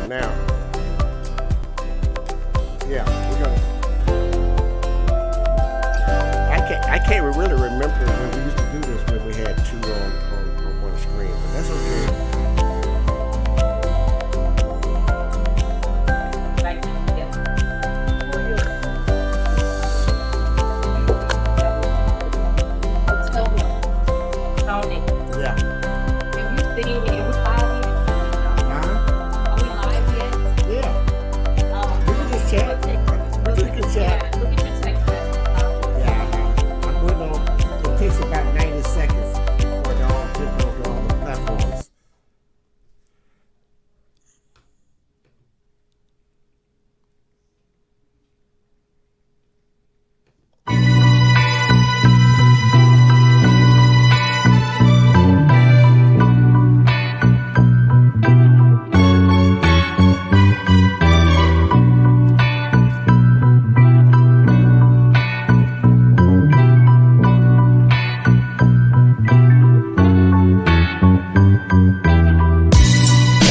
Now, yeah, we're gonna. I can't really remember when we used to do this when we had two on one screen, but that's okay.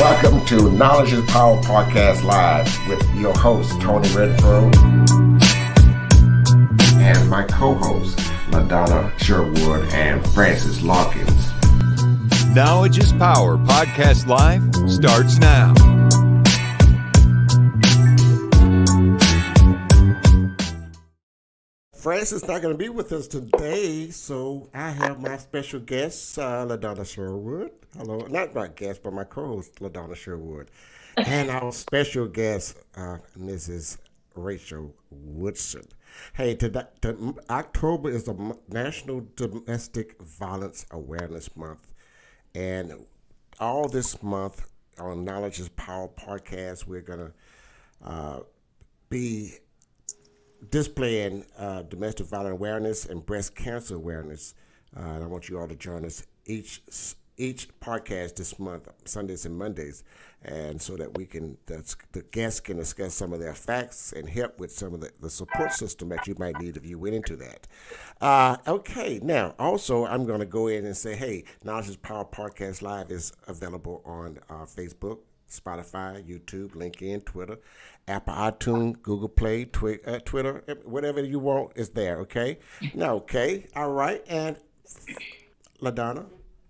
Welcome to Knowledge is Power Podcast Live with your host, Tony Redford, and my co-hosts, LaDonna Sherwood and Francis Lawkins. Knowledge is Power Podcast Live starts now. Francis is not going to be with us today, so I have my special guest, LaDonna Sherwood. Hello, not my guest, but my co-host, LaDonna Sherwood. And our special guest, Mrs. Rachel Woodson. Hey, October is the National Domestic Violence Awareness Month. And all this month on Knowledge is Power podcast, we're going to be displaying domestic violence awareness and breast cancer awareness. And I want you all to join us each podcast this month, Sundays and Mondays, and so that we can the guests can discuss some of their facts and help with some of the support system that you might need if you went into that. Okay, now also I'm going to go in and say, hey, Knowledge is Power Podcast Live is available on Facebook, Spotify, YouTube, LinkedIn, Twitter, Apple, iTunes, Google Play, Twitter, whatever you want is there, okay? Now, okay, all right, and LaDonna?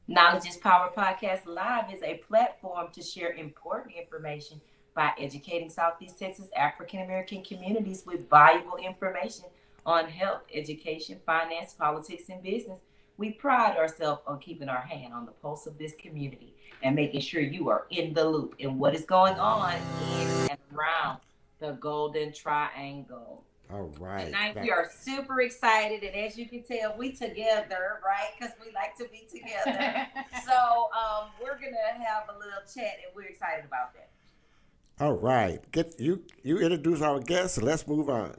Knowledge is Power Podcast Live is a platform to share important information by educating Southeast Texas African American communities with valuable information on health, education, finance, politics, and business. We pride ourselves on keeping our hand on the pulse of this community and making sure you are in the loop in what is going on in and around the Golden Triangle. All right. Tonight we are super excited, and as you can tell, we together, right? Because we like to be together. So we're gonna have a little chat, and we're excited about that. All right. You introduce our guests, and let's move on.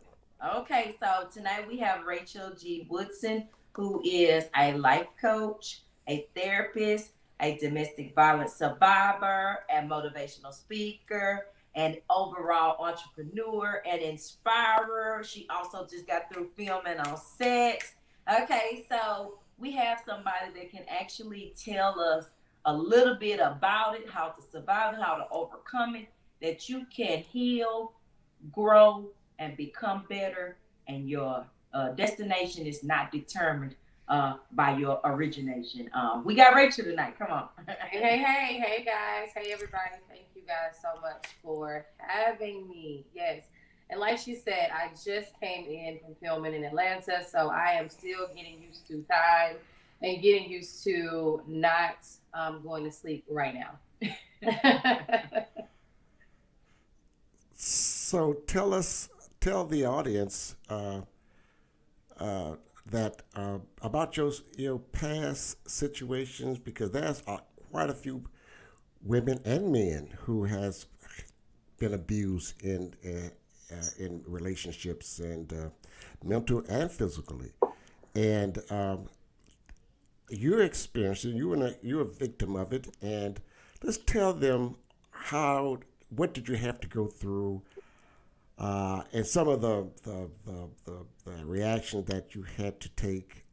Okay, so tonight we have Rachel G. Woodson, who is a life coach, a therapist, a domestic violence survivor, and motivational speaker, an overall entrepreneur and inspirer. She also just got through filming on set. Okay, so we have somebody that can actually tell us a little bit about it, how to survive it, how to overcome it, that you can heal, grow, and become better, and your destination is not determined by your origination. We got Rachel tonight. Come on. Hey guys. Hey everybody. Thank you guys so much for having me. Yes. And like she said, I just came in from filming in Atlanta, so I am still getting used to time and getting used to not going to sleep right now. So tell the audience that about your past situations, because there's quite a few women and men who has been abused in relationships and mental and physically, and you're experiencing, you're a victim of it, and let's tell them what did you have to go through, and some of the reactions that you had to take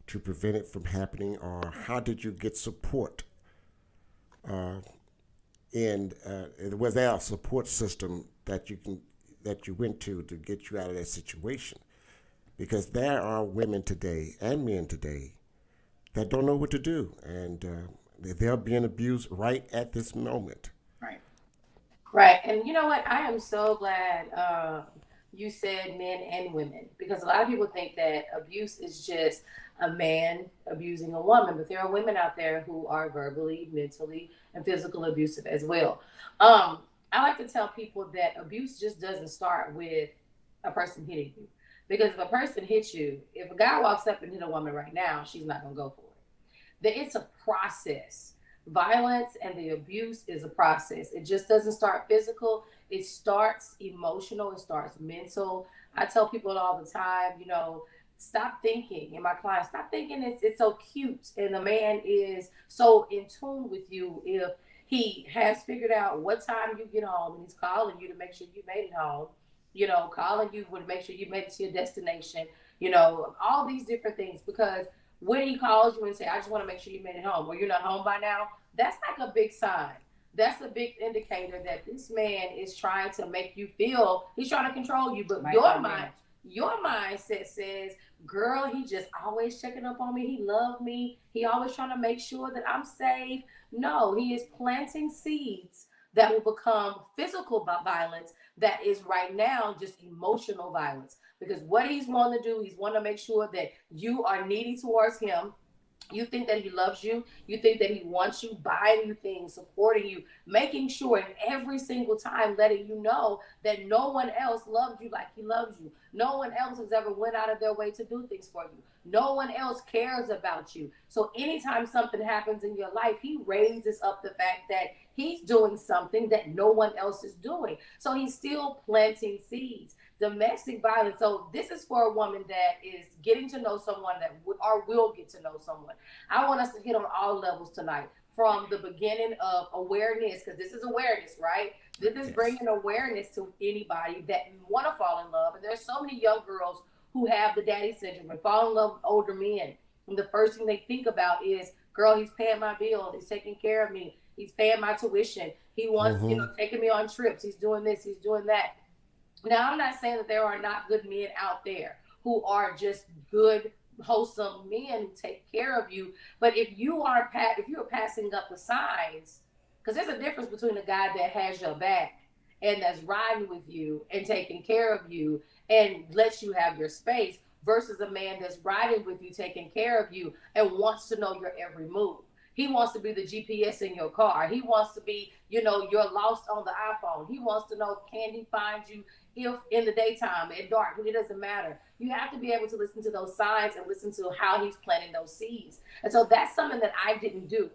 to prevent it from happening, or how did you get support And was there a support system that you went to get you out of that situation? Because there are women today and men today that don't know what to do, and they're being abused right at this moment. Right. Right. And you know what? I am so glad you said men and women, because a lot of people think that abuse is just a man abusing a woman, but there are women out there who are verbally, mentally, and physically abusive as well. I like to tell people that abuse just doesn't start with a person hitting you. Because if a person hits you, if a guy walks up and hit a woman right now, she's not going to go for it. That it's a process. Violence and the abuse is a process. It just doesn't start physical. It starts emotional. It starts mental. I tell people all the time, stop thinking. And my clients, stop thinking it's so cute. And the man is so in tune with you if he has figured out what time you get home and he's calling you to make sure you made it home. Calling you to make sure you made it to your destination. All these different things, because when he calls you and say, I just want to make sure you made it home, or you're not home by now, that's like a big sign. That's a big indicator that this man is trying to make you feel he's trying to control you. But your mindset says, girl, he just always checking up on me. He loved me. He always trying to make sure that I'm safe. No, he is planting seeds that will become physical violence that is right now just emotional violence. Because what he's wanting to do, he's wanting to make sure that you are needy towards him. You think that he loves you. You think that he wants you, buying you things, supporting you, making sure, and every single time letting you know that no one else loves you like he loves you. No one else has ever went out of their way to do things for you. No one else cares about you. So anytime something happens in your life, he raises up the fact that he's doing something that no one else is doing. So he's still planting seeds. Domestic violence. So this is for a woman that is getting to know someone that or will get to know someone. I want us to hit on all levels tonight, from the beginning of awareness, because this is awareness, right? This is bringing awareness to anybody that want to fall in love. And there's so many young girls who have the daddy syndrome and fall in love with older men. And the first thing they think about is, girl, he's paying my bills. He's taking care of me. He's paying my tuition. He wants, taking me on trips. He's doing this. He's doing that. Now, I'm not saying that there are not good men out there who are just good, wholesome men who take care of you. But if you are passing up the signs, because there's a difference between a guy that has your back and that's riding with you and taking care of you and lets you have your space, versus a man that's riding with you, taking care of you, and wants to know your every move. He wants to be the GPS in your car. He wants to be, you're lost on the iPhone. He wants to know, can he find you if in the daytime, at dark? It doesn't matter. You have to be able to listen to those signs and listen to how he's planting those seeds. And so that's something that I didn't do.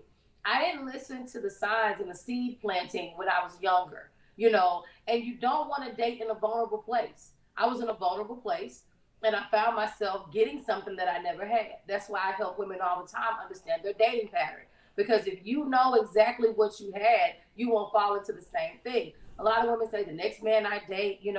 I didn't listen to the signs and the seed planting when I was younger, and you don't want to date in a vulnerable place. I was in a vulnerable place, and I found myself getting something that I never had. That's why I help women all the time understand their dating pattern. Because if you know exactly what you had, you won't fall into the same thing. A lot of women say, the next man I date, he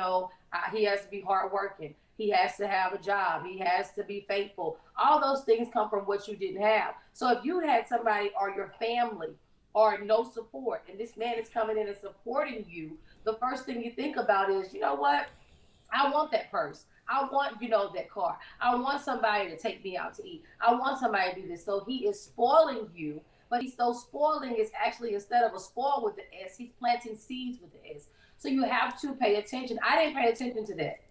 has to be hardworking. He has to have a job. He has to be faithful. All those things come from what you didn't have. So if you had somebody or your family or no support, and this man is coming in and supporting you, the first thing you think about is, you know what? I want that purse. I want, that car. I want somebody to take me out to eat. I want somebody to do this. So he is spoiling you. But spoiling is actually, instead of a spoil with the S, he's planting seeds with the S. So you have to pay attention. I didn't pay attention to that.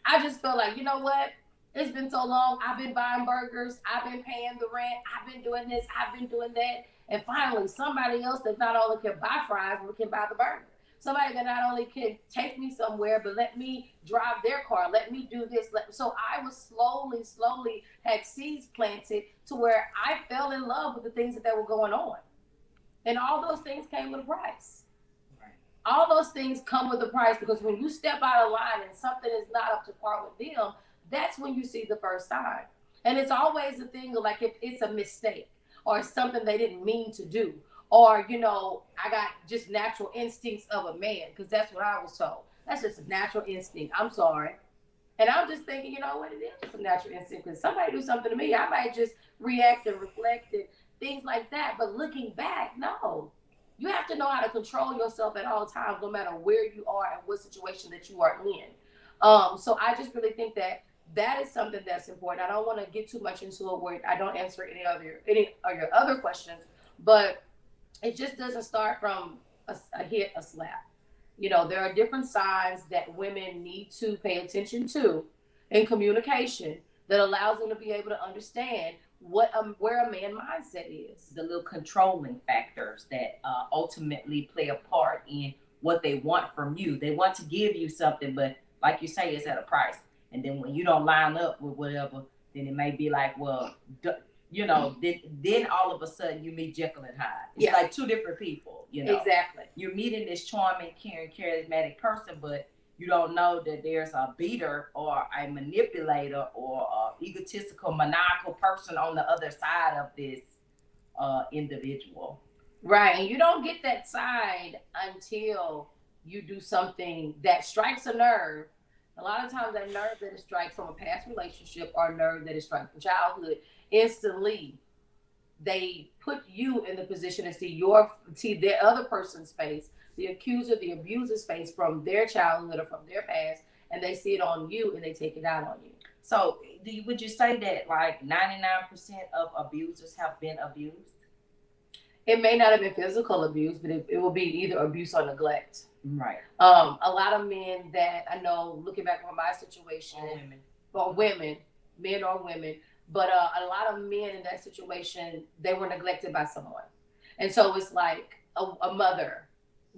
I just felt like, you know what? It's been so long. I've been buying burgers. I've been paying the rent. I've been doing this. I've been doing that. And finally, somebody else that not only can buy fries, but can buy the burger. Somebody that not only can take me somewhere, but let me drive their car, let me do this. So I was slowly had seeds planted to where I fell in love with the things that were going on. And all those things came with a price. Right. All those things come with a price, because when you step out of line and something is not up to par with them, that's when you see the first sign. And it's always a thing of like, if it's a mistake or something they didn't mean to do. Or, I got just natural instincts of a man, because that's what I was told. That's just a natural instinct. I'm sorry. And I'm just thinking, what, it is just a natural instinct. Because somebody do something to me, I might just react and reflect and things like that. But looking back, no. You have to know how to control yourself at all times, no matter where you are and what situation that you are in. So I just really think that that is something that's important. I don't want to get too much into it where I don't answer any of your other questions, but it just doesn't start from a hit, a slap. There are different signs that women need to pay attention to in communication that allows them to be able to understand where a man mindset is. The little controlling factors that ultimately play a part in what they want from you. They want to give you something, but like you say, it's at a price. And then when you don't line up with whatever, then it may be like, well, then all of a sudden you meet Jekyll and Hyde. It's like two different people, Exactly. You're meeting this charming, caring, charismatic person, but you don't know that there's a beater or a manipulator or a egotistical, maniacal person on the other side of this individual. Right. And you don't get that side until you do something that strikes a nerve. A lot of times that nerve that is strikes from a past relationship or a nerve that is strikes from childhood, instantly they put you in the position to see the other person's face, the accuser, the abuser's face from their childhood or from their past, and they see it on you and they take it out on you. So would you say that like 99% of abusers have been abused? It may not have been physical abuse, but it will be either abuse or neglect. Right. A lot of men that I know, looking back on my situation, women, men or women, but a lot of men in that situation, they were neglected by someone. And so it's like a mother,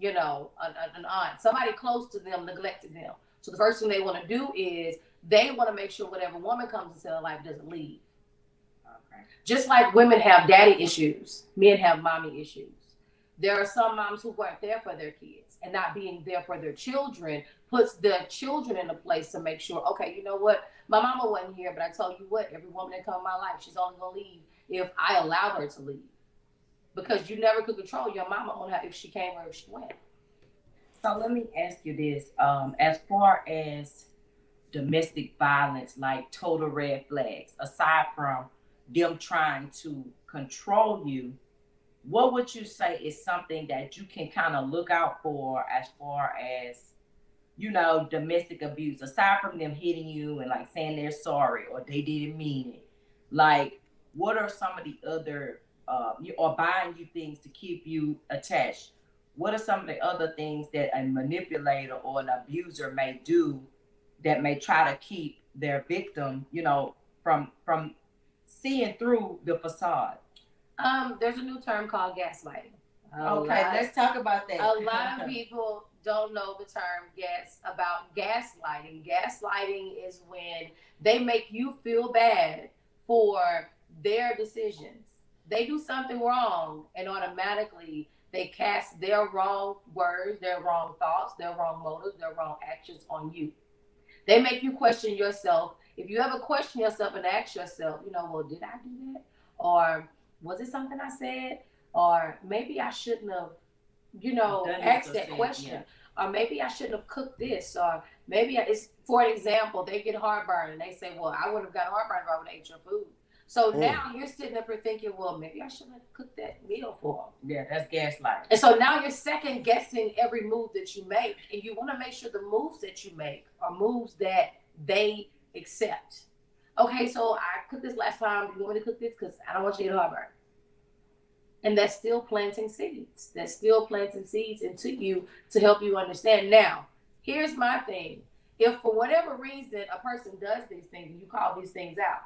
an aunt, somebody close to them neglected them. So the first thing they want to do is they want to make sure whatever woman comes into their life doesn't leave. Okay. Just like women have daddy issues, men have mommy issues. There are some moms who weren't there for their kids, and not being there for their children puts the children in a place to make sure, okay, you know what? My mama wasn't here, but I tell you what, every woman that comes in my life, she's only going to leave if I allow her to leave. Because you never could control your mama on her if she came or if she went. So let me ask you this. As far as domestic violence, like total red flags, aside from them trying to control you, what would you say is something that you can kind of look out for as far as, domestic abuse, aside from them hitting you and like saying they're sorry or they didn't mean it? Like, what are some of the other, or buying you things to keep you attached? What are some of the other things that a manipulator or an abuser may do that may try to keep their victim, from seeing through the facade? There's a new term called gaslighting. Let's talk about that. A lot of people don't know the term about gaslighting. Gaslighting is when they make you feel bad for their decisions. They do something wrong and automatically they cast their wrong words, their wrong thoughts, their wrong motives, their wrong actions on you. They make you question yourself. If you ever question yourself and ask yourself, well, did I do that? Or was it something I said? Or maybe I shouldn't have, asked that question. Yeah. Or maybe I shouldn't have cooked this. Or maybe for example, they get heartburn and they say, well, I wouldn't have got heartburn if I would have ate your food. So now you're sitting up here thinking, well, maybe I shouldn't have cooked that meal for them. Yeah, that's gaslighting. And so now you're second guessing every move that you make. And you want to make sure the moves that you make are moves that they accept. Okay, so I cooked this last time. Do you want me to cook this? Because I don't want you to get heartburn. And that's still planting seeds. That's still planting seeds into you to help you understand. Now, here's my thing. If for whatever reason a person does these things and you call these things out,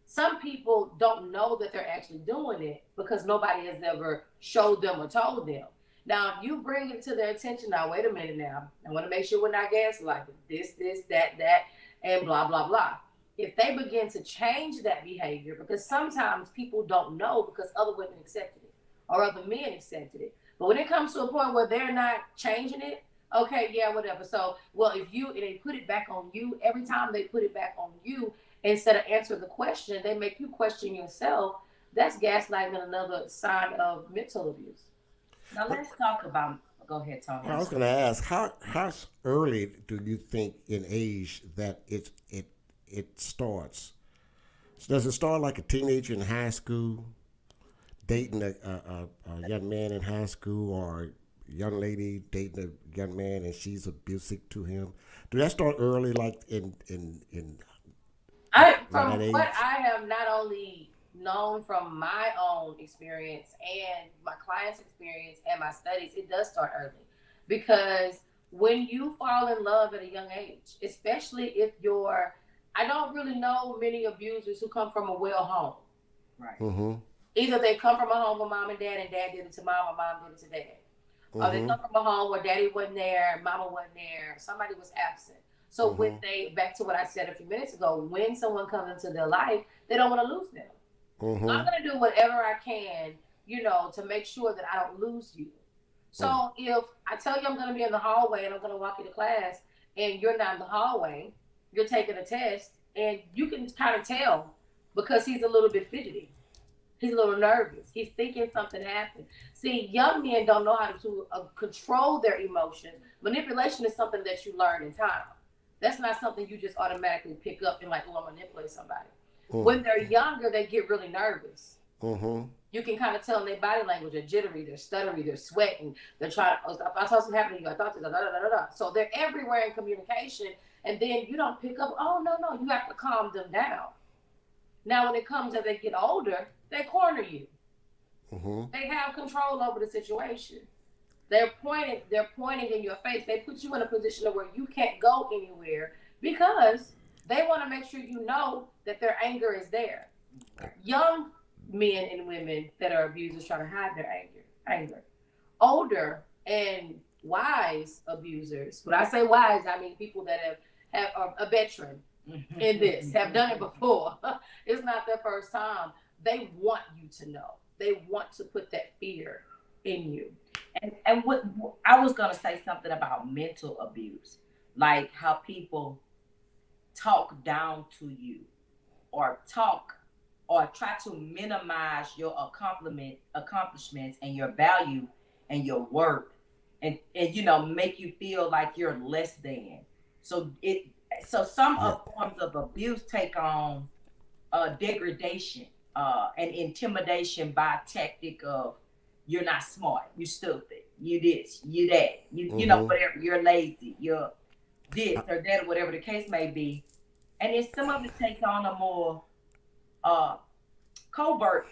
some people don't know that they're actually doing it because nobody has ever showed them or told them. Now, if you bring it to their attention, now, wait a minute now. I want to make sure we're not gaslighting. This, that, and blah, blah, blah. If they begin to change that behavior, because sometimes people don't know because other women accepted it or other men accepted it. But when it comes to a point where they're not changing it, okay, yeah, whatever. So, well, if they put it back on you, every time they put it back on you, instead of answering the question, they make you question yourself. That's gaslighting, another sign of mental abuse. Now let's talk about. Go ahead, Tony. I was going to ask, how early do you think in age that it starts? So does it start like a teenager in high school? dating a young man in high school or a young lady dating a young man and she's abusive to him? Do that start early, like in around From that what age? I have not only known from my own experience and my clients' experience and my studies, it does start early. Because when you fall in love at a young age, especially if you're, I don't really know many abusers who come from a well home. Right. Mm-hmm. Either they come from a home with mom and dad did it to mom, or mom did it to dad. Or they Mm-hmm. come from a home where daddy wasn't there, mama wasn't there, somebody was absent. So when Mm-hmm. they, back to what I said a few minutes ago, when someone comes into their life, they don't want to lose them. So I'm Mm-hmm. going to do whatever I can, to make sure that I don't lose you. So if I tell you I'm going to be in the hallway and I'm going to walk you to class and you're not in the hallway, you're taking a test, and you can kind of tell because he's a little bit fidgety. He's a little nervous. He's thinking something happened. See, young men don't know how to control their emotions. Manipulation is something that you learn in time. That's not something you just automatically pick up and like, oh, I'm manipulate somebody. When they're younger, they get really nervous. Mm-hmm. You can kind of tell in their body language. They're jittery, they're stuttery, they're sweating. They're trying. Oh, I saw something happen to you. I thought this. Da, da, da, da, da. So they're everywhere in communication, and then you don't pick up. Oh no, you have to calm them down. Now, when it comes as they get older, they corner you. Mm-hmm. They have control over the situation. They're pointing in your face. They put you in a position where you can't go anywhere because they want to make sure you know that their anger is there. Young men and women that are abusers try to hide their anger. Older and wise abusers. When I say wise, I mean people that have are a veteran in this, have done it before. It's not their first time. They want you to know. They want to put that fear in you. And what I was gonna say something about mental abuse, like how people talk down to you or talk or try to minimize your accomplishments and your value and your work and make you feel like you're less than. So it so some Yeah. of forms of abuse take on degradation and intimidation by tactic of you're not smart, you stupid, you this, you that, Mm-hmm. whatever, you're lazy, you're this or that, or whatever the case may be. And then some of it takes on a more uh, covert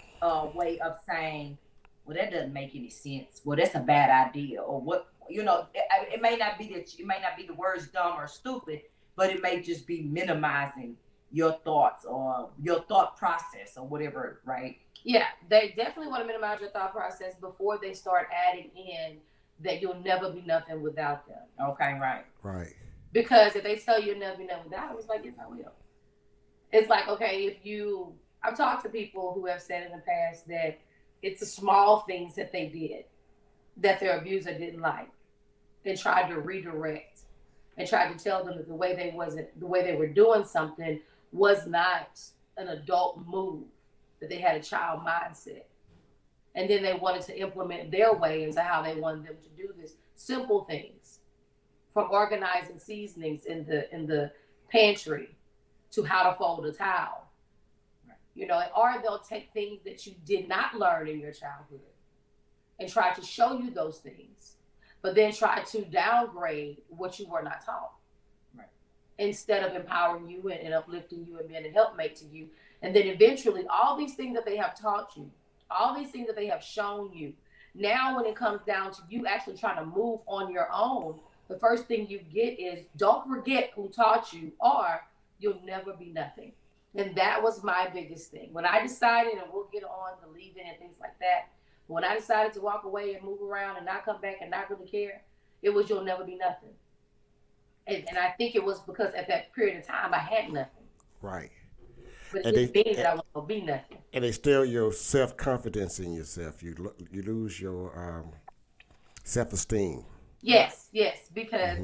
way of saying, well, that doesn't make any sense. Well, that's a bad idea. Or what, it may not be that it may not be the words dumb or stupid, but it may just be minimizing your thoughts or your thought process or whatever, right? Yeah, they definitely want to minimize your thought process before they start adding in that you'll never be nothing without them. Okay, right. Right. Because if they tell you you'll never be nothing without them, it's like, yes, I will. It's like, okay, I've talked to people who have said in the past that it's the small things that they did that their abuser didn't like and tried to redirect and tried to tell them that the way they were doing something was not an adult move, that they had a child mindset. And then they wanted to implement their way into how they wanted them to do this. Simple things, from organizing seasonings in the pantry to how to fold a towel. Or they'll take things that you did not learn in your childhood and try to show you those things, but then try to downgrade what you were not taught. Right. Instead of empowering you and uplifting you and being a helpmate to you. And then eventually all these things that they have taught you, all these things that they have shown you, now when it comes down to you actually trying to move on your own, the first thing you get is don't forget who taught you, or you'll never be nothing. And that was my biggest thing. When I decided, and we'll get on the leaving and things like that, when I decided to walk away and move around and not come back and not really care, it was you'll never be nothing. And I think it was because at that period of time I had nothing. Right. But And it they didn't mean that I was going to be nothing. and they steal your self confidence in yourself. You lose your self esteem. Yes, because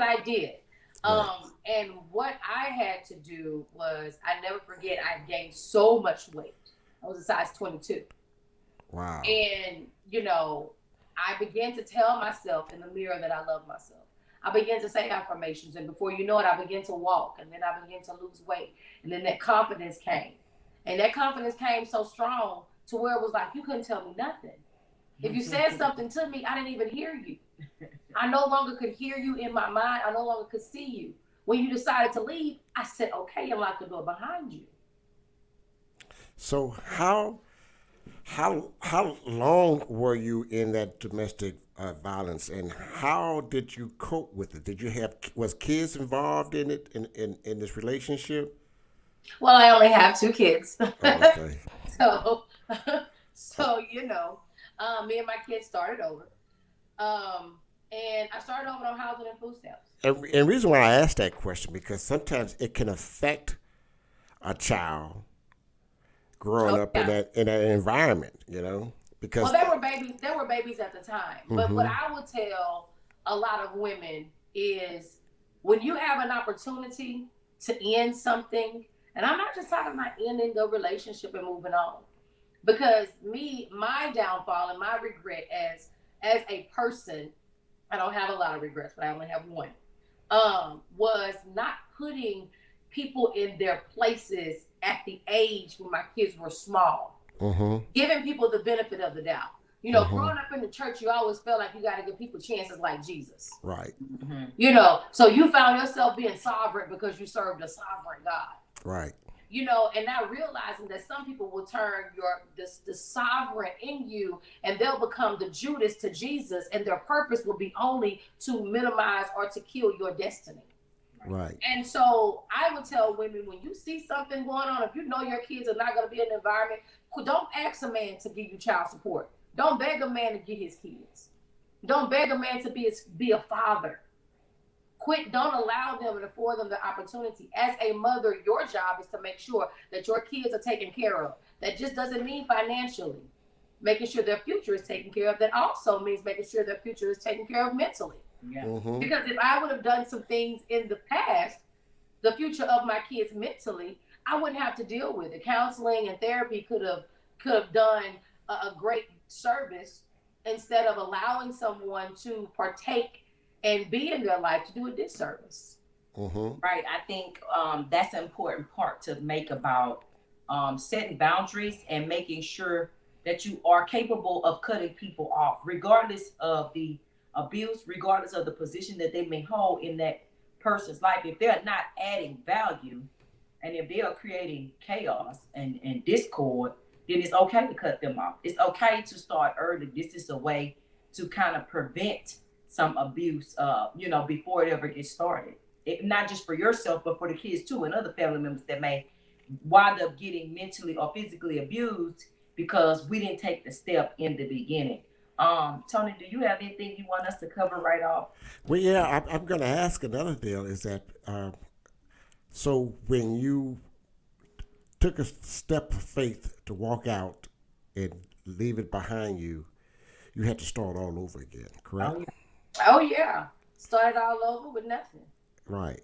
I did. Right. And what I had to do was, I never forget, I gained so much weight. I was a size 22. Wow. And, I began to tell myself in the mirror that I love myself. I began to say affirmations, and before you know it, I began to walk, and then I began to lose weight. And then that confidence came. And that confidence came so strong to where it was like, you couldn't tell me nothing. If you said something to me, I didn't even hear you. I no longer could hear you in my mind. I no longer could see you. When you decided to leave, I said, okay, and locked the door behind you. So how long were you in that domestic violence, and how did you cope with it? Did you was kids involved in it in this relationship? Well, I only have 2 kids. Oh, okay. so me and my kids started over. And I started over on housing and food stamps. And reason why I asked that question, because sometimes it can affect a child growing up in that environment, because well, there were babies at the time. But what I would tell a lot of women is, when you have an opportunity to end something, and I'm not just talking about ending the relationship and moving on, because my downfall and my regret as a person, I don't have a lot of regrets, but I only have one, was not putting people in their places at the age when my kids were small. Giving people the benefit of the doubt. Growing up in the church, you always felt like you got to give people chances like Jesus. Right. So you found yourself being sovereign because you served a sovereign God. Right. And not realizing that some people will turn the sovereign in you, and they'll become the Judas to Jesus, and their purpose will be only to minimize or to kill your destiny. Right. And so I would tell women, when you see something going on, if you know your kids are not going to be in an environment, don't ask a man to give you child support. Don't beg a man to get his kids. Don't beg a man to be a father. Don't allow them and afford them the opportunity. As a mother, your job is to make sure that your kids are taken care of. That just doesn't mean financially. Making sure their future is taken care of. That also means making sure their future is taken care of mentally. Yeah. Because if I would have done some things in the past, the future of my kids mentally, I wouldn't have to deal with it. Counseling and therapy could have done a great service, instead of allowing someone to partake and be in their life to do a disservice. Right. I think that's an important part to make about setting boundaries and making sure that you are capable of cutting people off, regardless of the abuse, regardless of the position that they may hold in that person's life. If they're not adding value, and if they are creating chaos and discord, then it's okay to cut them off. It's okay to start early. This is a way to kind of prevent some abuse, before it ever gets started. Not just for yourself, but for the kids too, and other family members that may wind up getting mentally or physically abused because we didn't take the step in the beginning. Tony, do you have anything you want us to cover right off? Well, yeah, I'm going to ask another deal, is that, so when you took a step of faith to walk out and leave it behind you, you had to start all over again, correct? Oh yeah. Started all over with nothing. Right.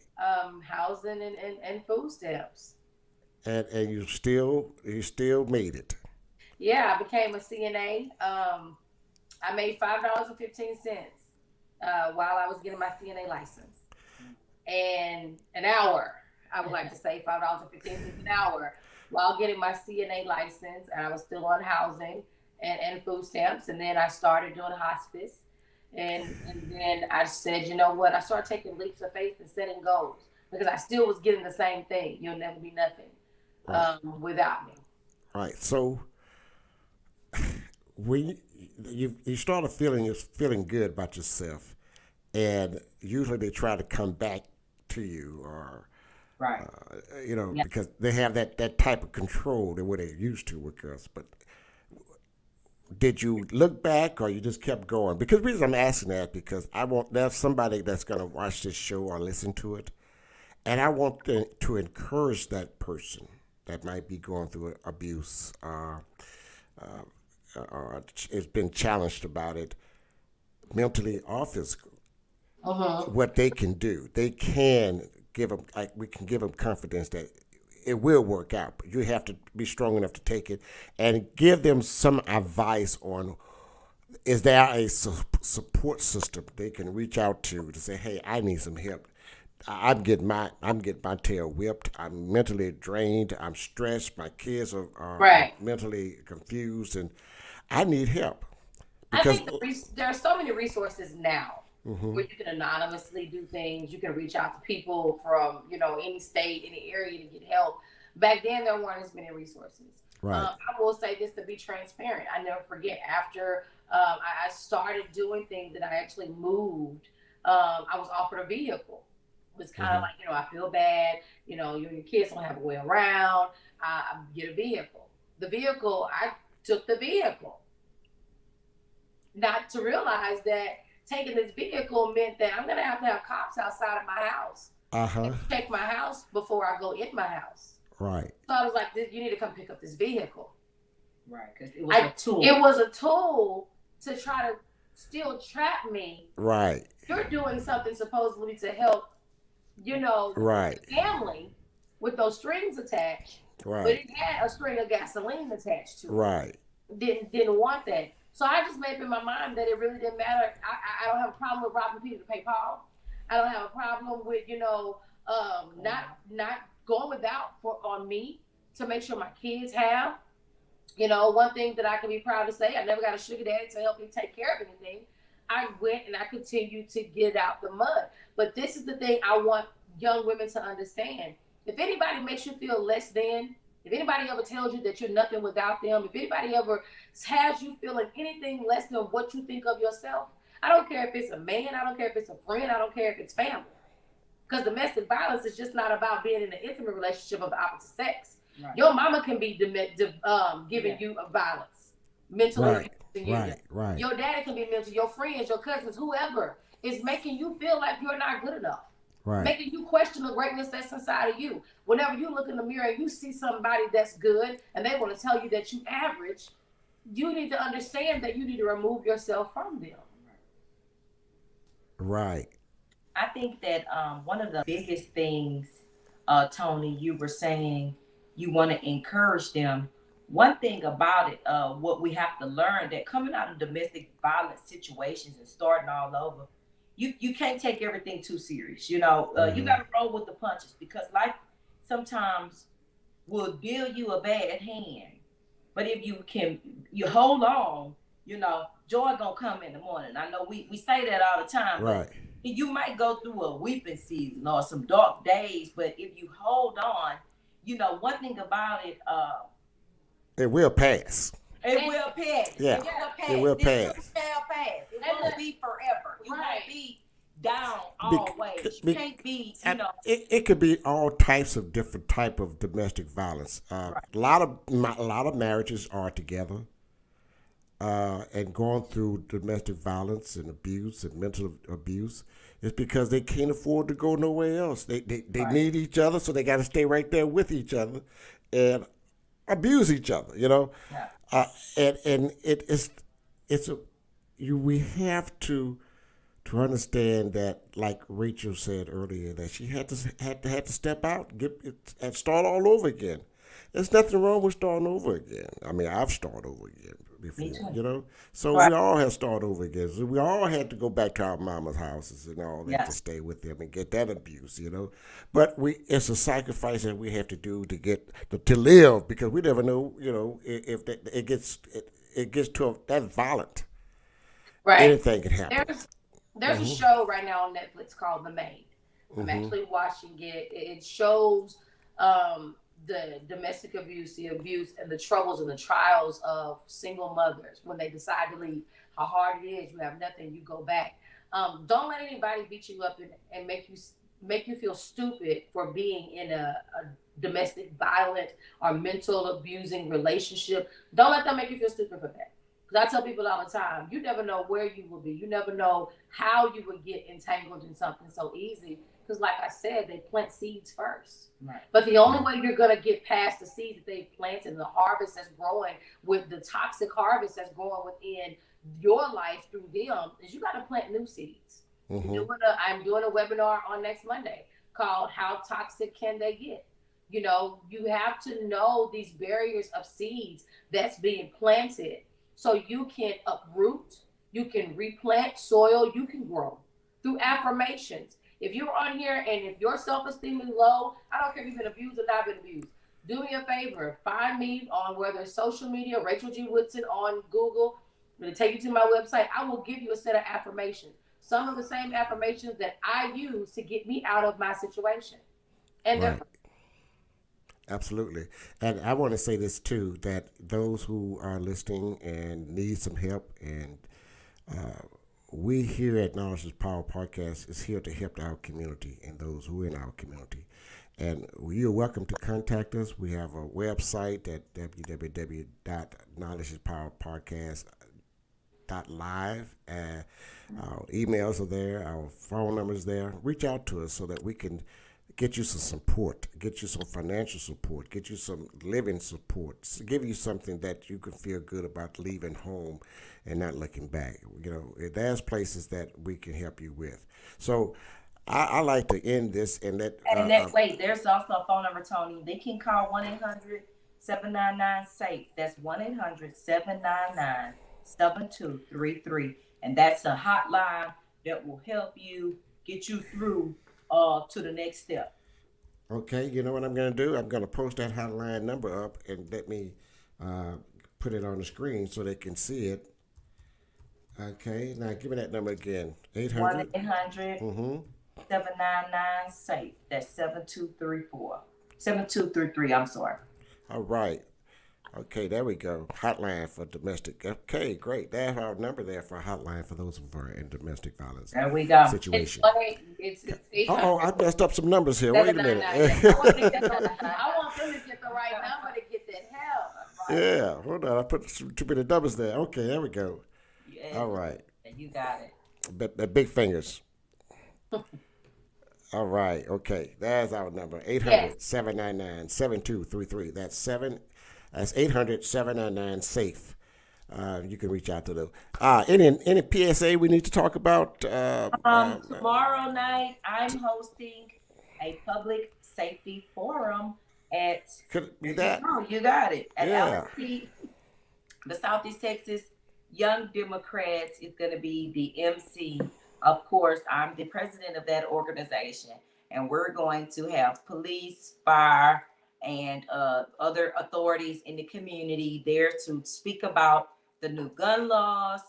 Housing and food stamps. And you still made it. Yeah, I became a CNA. I made $5.15 while I was getting my CNA license. And an hour, I would like to say $5.15 an hour while getting my CNA license. And I was still on housing and food stamps. And then I started doing hospice. And then I said, you know what? I started taking leaps of faith and setting goals, because I still was getting the same thing. You'll never be nothing without me. Right. So when you started feeling good about yourself, and usually they try to come back to you, or right, because they have that type of control that what they're used to with us. But did you look back, or you just kept going? Because the reason I'm asking that, because there's somebody that's going to watch this show or listen to it, and I want to encourage that person that might be going through abuse, or has been challenged about it, mentally or physically. What they can do, we can give them confidence that it will work out, but you have to be strong enough to take it, and give them some advice on, is there a support system they can reach out to say, hey, I need some help I'm getting my tail whipped. I'm mentally drained. I'm stressed. My kids are Right. mentally confused, and I need help I because. think there are so many resources now Hmm. where you can anonymously do things. You can reach out to people from, any state, any area to get help. Back then, there weren't as many resources. Right. I will say this to be transparent. I never forget after I started doing things that I actually moved, I was offered a vehicle. It was kind of Hmm. like, I feel bad, you and your kids don't have a way around. I get a vehicle. I took the vehicle, not to realize that taking this vehicle meant that I'm going to have cops outside of my house Uh and huh. check my house before I go in my house. Right. So I was like, you need to come pick up this vehicle. Right, because it was a tool. It was a tool to try to still trap me. Right. You're doing something supposedly to help, Right. the family with those strings attached, but Right. it had a string of gasoline attached to it. Right. Didn't want that. So I just made up in my mind that it really didn't matter. I don't have a problem with robbing Peter to pay Paul. I don't have a problem with not going without on me to make sure my kids have. One thing that I can be proud to say, I never got a sugar daddy to help me take care of anything. I went and I continued to get out the mud. But this is the thing I want young women to understand. If anybody makes you feel less than, if anybody ever tells you that you're nothing without them, if anybody ever has you feeling anything less than what you think of yourself, I don't care if it's a man, I don't care if it's a friend, I don't care if it's family. Because domestic violence is just not about being in an intimate relationship of the opposite sex. Right. Your mama can be giving you a violence, mentally Right. abusing you. Right. Right. Your daddy can be mental, your friends, your cousins, whoever is making you feel like you're not good enough. Right. Making you question the greatness that's inside of you. Whenever you look in the mirror and you see somebody that's good and they want to tell you that you average, you need to understand that you need to remove yourself from them. Right. I think that one of the biggest things, Tony, you were saying you want to encourage them. One thing about it, what we have to learn, that coming out of domestic violence situations and starting all over, you can't take everything too serious. You got to roll with the punches, because life sometimes will deal you a bad hand. But if you hold on, joy gonna come in the morning. I know we say that all the time, Right. but you might go through a weeping season or some dark days, but if you hold on, one thing about it, it will pass. it will pass. Yeah. It will pass. It will This pass. too shall pass. It won't be forever. You Right. won't be down always. You can't be, It could be all types of different type of domestic violence. Right. A lot of marriages are together, and going through domestic violence and abuse and mental abuse is because they can't afford to go nowhere else. They Right. need each other, so they got to stay right there with each other and abuse each other. Yeah. And we have to understand that, like Rachel said earlier, that she had to step out, and start all over again. There's nothing wrong with starting over again. I mean, I've started over again before, Me too. So Right. we all have started over again. So we all had to go back to our mama's houses and all that Yeah. to stay with them and get that abuse, But it's a sacrifice that we have to do to get to live, because we never know, if it gets to that violent. Right. Anything can happen. There's a show right now on Netflix called The Maid. I'm actually watching it. It shows the domestic abuse, the abuse, and the troubles and the trials of single mothers when they decide to leave. How hard it is. You have nothing. You go back. Don't let anybody beat you up and make you feel stupid for being in a domestic violent or mental abusing relationship. Don't let them make you feel stupid for that. Because I tell people all the time, you never know where you will be. You never know how you would get entangled in something so easy. Because like I said, they plant seeds first. Right. But the only way you're going to get past the seeds that they planted and the harvest that's growing with the toxic harvest that's growing within your life through them is you got to plant new seeds. I'm doing a webinar on next Monday called How Toxic Can They Get? You have to know these barriers of seeds that's being planted so you can uproot, you can replant soil, you can grow through affirmations. If you're on here and if your self-esteem is low, I don't care if you've been abused or not been abused. Do me a favor. Find me on whether it's social media, Rachel G. Woodson on Google. I'm going to take you to my website. I will give you a set of affirmations. Some of the same affirmations that I use to get me out of my situation. And Right. Absolutely. And I want to say this too, that those who are listening and need some help, and we here at Knowledge is Power Podcast is here to help our community and those who are in our community. And you're welcome to contact us. We have a website at www.knowledgeispowerpodcast.live. Our emails are there. Our phone numbers there. Reach out to us so that we can get you some support, get you some financial support, get you some living support, give you something that you can feel good about leaving home and not looking back. You know, there's places that we can help you with. So I like to end this and let. Wait, there's also a phone number, Tony. They can call 1-800-799-SAFE. That's 1-800-799-7233. And that's a hotline that will help you get you through to the next step. Okay, you know what I'm going to do? I'm going to post that hotline number up and let me put it on the screen so they can see it. Okay, now give me that number again. 800 799-SAFE. That's 7234. 7233, I'm sorry. All right. Okay, there we go. Hotline for domestic. Okay, great. That's our number there for a hotline for those who are in domestic violence There we go. situation. it's 800. Oh, I messed up some numbers here. Wait a minute. I want them to get the right number to get that help. Yeah, hold on. I put too many numbers there. Okay, there we go. Yeah, All right. you got it. The big fingers. All right. Okay. That's our number. 800-799-7233. That's 800-799-SAFE. You can reach out to them. Any PSA we need to talk about? Tomorrow night, I'm hosting a public safety forum at. Could it be that? Oh, you got it. At Yeah. LSP, the Southeast Texas Young Democrats is going to be the MC. Of course, I'm the president of that organization, and we're going to have police, fire, and other authorities in the community there to speak about the new gun laws,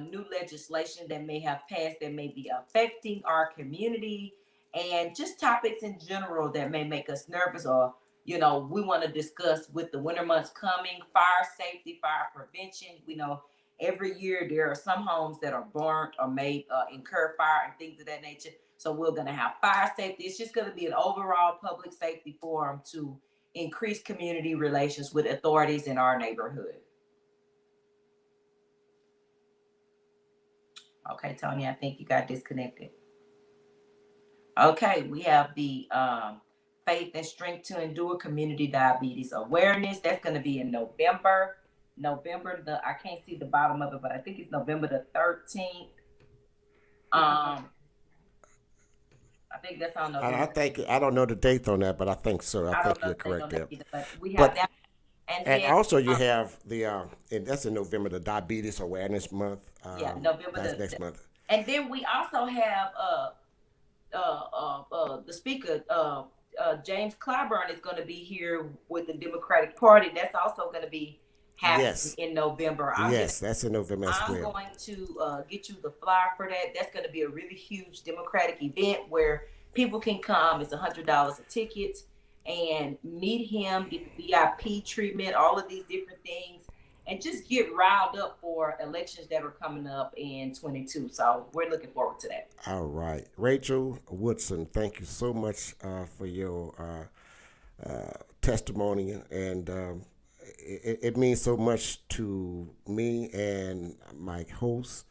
new legislation that may have passed that may be affecting our community, and just topics in general that may make us nervous or, we want to discuss with the winter months coming, fire safety, fire prevention. We know every year there are some homes that are burnt or may incur fire and things of that nature. So we're going to have fire safety. It's just going to be an overall public safety forum to increase community relations with authorities in our neighborhood. Okay, Tony, I think you got disconnected. Okay, we have the Faith and Strength to Endure Community Diabetes Awareness. That's going to be in November. I can't see the bottom of it, but I think it's November the 13th. I think that's on November. I don't know the date on that, but I think so. I think you're correct there. But we have that. And then, also you have the and that's in November, the Diabetes Awareness Month. November. That's next month. And then we also have the speaker, James Clyburn, is going to be here with the Democratic Party. That's also going to be happening in November. That's in November as well. I'm going to get you the flyer for that. That's going to be a really huge Democratic event where people can come. It's $100 a ticket and meet him, get the VIP treatment, all of these different things, and just get riled up for elections that are coming up in 22. So we're looking forward to that. All right. Rachel Woodson, thank you so much for your testimony, and it means so much to me and my hosts,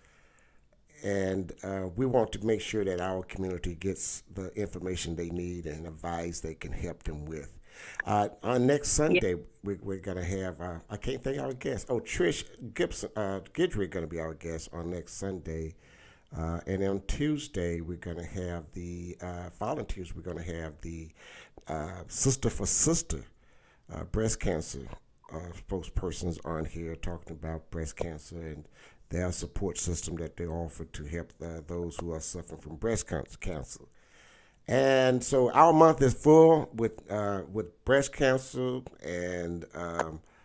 and we want to make sure that our community gets the information they need and advice they can help them with. On next Sunday, we're going to have, I can't think of our guest. Oh, Trish Gidry going to be our guest on next Sunday. And on Tuesday, we're going to have following Tuesday, we're going to have the Sister for Sister breast cancer spokespersons on here talking about breast cancer and their support system that they offer to help those who are suffering from breast cancer. And so our month is full with breast cancer and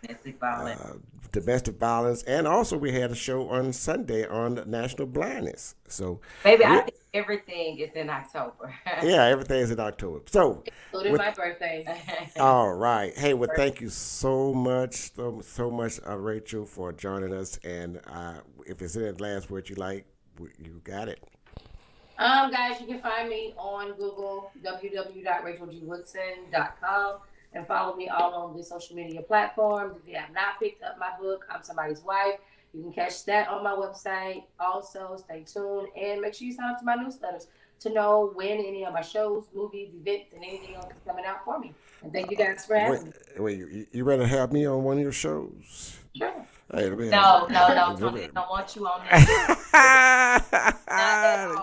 Domestic violence. domestic violence, and also we had a show on Sunday on National Blindness. So, Baby, I think everything is in October. yeah, everything is in October. So, Including my birthday. all right. Hey, well, thank you so much, so much, Rachel, for joining us. And if there's any last word you like, you got it. Guys, you can find me on Google, www.racheljwoodson.com, and follow me all on the social media platforms. If you have not picked up my book, I'm Somebody's Wife, you can catch that on my website. Also, stay tuned and make sure you sign up to my newsletters to know when any of my shows, movies, events, and anything else is coming out for me. And thank you guys for having me. Wait, you ready to have me on one of your shows? Sure. Hey, No, Tony, don't want you on that.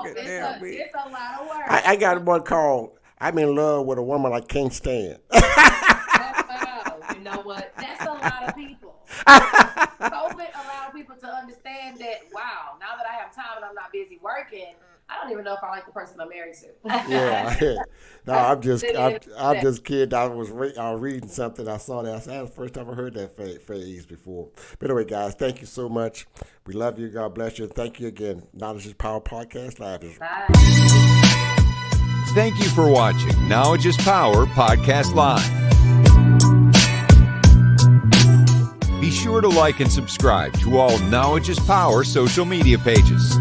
It's a lot of work. I got one called "I'm in Love with a Woman I Can't Stand." You know what? That's a lot of people. COVID allowed people to understand that, wow, now that I have time and I'm not busy working, I don't even know if I like the person I'm married to. Yeah. No, I'm just kidding. I was reading something. I saw that. I said, that's the first time I heard that phrase before. But anyway, guys, thank you so much. We love you. God bless you. Thank you again. Knowledge is Power Podcast Live. Bye. Thank you for watching Knowledge is Power Podcast Live. Be sure to like and subscribe to all Knowledge is Power social media pages.